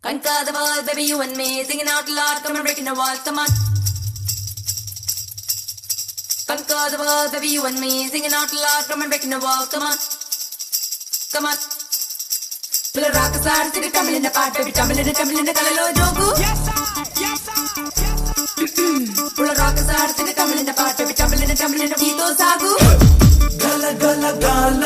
Conquer the world, baby, you and me. Singing out loud, come on, breaking the walls, come on. Conquer the world, baby, you and me. Singing out loud, come on, breaking the walls, come on. Come on. Pull a rock aside, sing a tumble in the part, baby, tumble in the kalalo jogu. Yes, sir. Yes, sir. Yes, sir. Pull a rock aside, sing a tumble in the part, baby, tumble in the Ito sagu. గల గల గాల